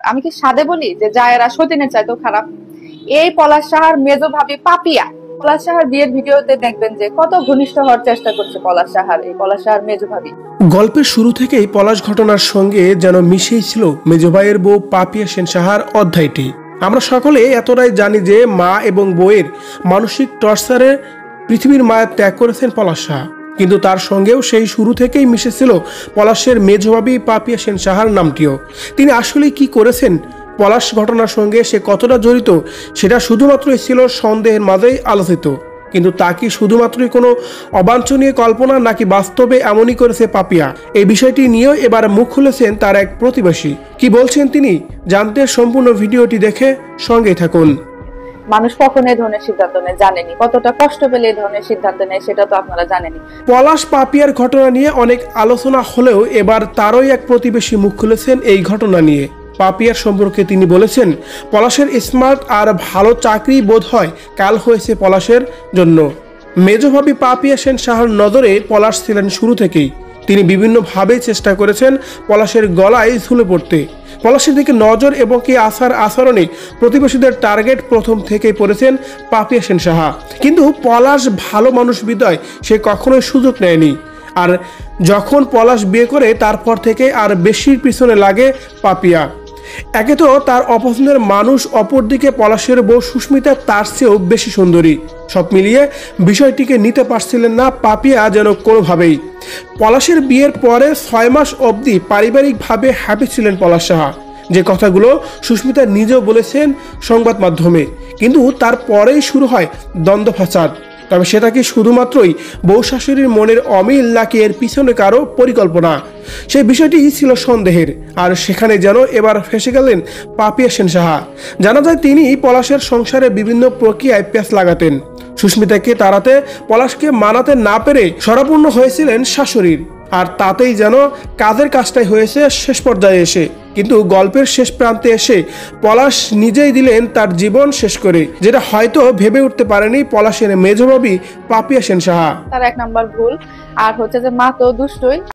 আমি কি সাদে বলি যে জায়েরা সতীনের চাইতেও খারাপ? এই পলাশ সাহার মেজো ভাবি পাপিয়া। পলাশ সাহার বিয়ের ভিডিওতে দেখবেন যে কত ঘনিষ্ঠ হওয়ার চেষ্টা করছে পলাশ সাহার মেজো ভাবি। গল্পের শুরু থেকেই পলাশ ঘটনার সঙ্গে যেন মিশেই ছিল মেজো ভাইয়ের বউ পাপিয়া সেন সাহার অধ্যায়টি। আমরা সকলে এতটাই জানি যে মা এবং বউয়ের মানসিক টর্চারে পৃথিবীর মায়া ত্যাগ করেছেন পলাশ সাহা, কিন্তু তার সঙ্গেও সেই শুরু থেকেই মিশেছিল পলাশের মেজো ভাবি পাপিয়া সেন সাহার নামটিও। তিনি আসলে কি করেছেন, পলাশ ঘটনার সঙ্গে সে কতটা জড়িত, সেটা শুধুমাত্রই ছিল সন্দেহের মাঝেই আলোচিত। কিন্তু তা কি শুধুমাত্রই কোনো অবাঞ্ছনীয় কল্পনা, নাকি বাস্তবে এমনই করেছে পাপিয়া? এই বিষয়টি নিয়েও এবার মুখ খুলেছেন তার এক প্রতিবেশী। কি বলছেন তিনি, জানতে সম্পূর্ণ ভিডিওটি দেখে সঙ্গেই থাকুন। মানুষ কখন এই ধরনের সিদ্ধান্ত নেয় জানেনি, কতটা কষ্ট পেলে এই ধরনের সিদ্ধান্ত নেয় সেটা তো আপনারা জানেনি। পলাশ পাপিয়ার ঘটনা নিয়ে অনেক আলোচনা হলেও এবার তারই এক প্রতিবেশী মুখ খুলেছেন এই ঘটনা নিয়ে। পাপিয়ার সম্পর্কে তিনি বলেছেন, পলাশের স্মার্ট আর ভালো চাকরি বোধ হয় কাল হয়েছে পলাশের জন্য। মেজভাবী পাপিয়া সেন সাহার নজরে পলাশ ছিলেন শুরু থেকেই। তিনি বিভিন্নভাবে চেষ্টা করেছেন পলাশের গলায় ঝুলে পড়তে। পলাশের দিকে নজর এবং কি আচরণে প্রতিবেশীদের টার্গেট প্রথম থেকেই পড়েছেন পাপিয়া সেন সাহা। কিন্তু পলাশ ভালো মানুষ বিদায় সে কখনোই সুযোগ নেয়নি। আর যখন পলাশ বিয়ে করে তারপর থেকে আর বেশির পিছনে লাগে পাপিয়া। একে তো তার অপছন্দের মানুষ, অপরদিকে পলাশের বউ সুস্মিতা তার চেয়েও বেশি সুন্দরী। সব মিলিয়ে বিষয়টিকে নিতে পারছিলেন না পাপিয়া যেন কোনোভাবেই। পলাশের বিয়ের পরে 6 মাস অবধি পারিবারিকভাবে হ্যাপি ছিলেন পলাশ সাহা, যে কথাগুলো সুস্মিতা নিজেও বলেছেন সংবাদ মাধ্যমে। কিন্তু তারপরেই শুরু হয় দ্বন্দ্ব ফাসাদ। তবে সেটা কি শুধুমাত্রই বউ শাশুড়ির মনের অমিল, নাকি এর পিছনে কারো পরিকল্পনা, সেই বিষয়টি ছিল সন্দেহের। আর সেখানে যেন এবার ফেসে গেলেন পাপিয়া সেন সাহা। জানা যায় তিনি পলাশের সংসারে বিভিন্ন প্রক্রিয়ায় পেঁচ লাগাতেন। সুস্মিতাকে তাড়াতে, পলাশকে মানাতে না পেরে শরাপূর্ণ হয়েছিলেন শাশুড়ির। আর তাতেই যেন কাজের কাজটাই হয়েছে শেষ পর্যায়ে এসে। কিন্তু গল্পের শেষ প্রান্তে এসে পলাশ নিজেই দিলেন তার জীবন শেষ করে, যেটা হয়তো ভেবে উঠতে পারেনি পলাশের মেজভাবী পাপিয়া সেন সাহা। তার এক নাম্বার ভুল। আর হচ্ছে যে মা তো দুষ্টই।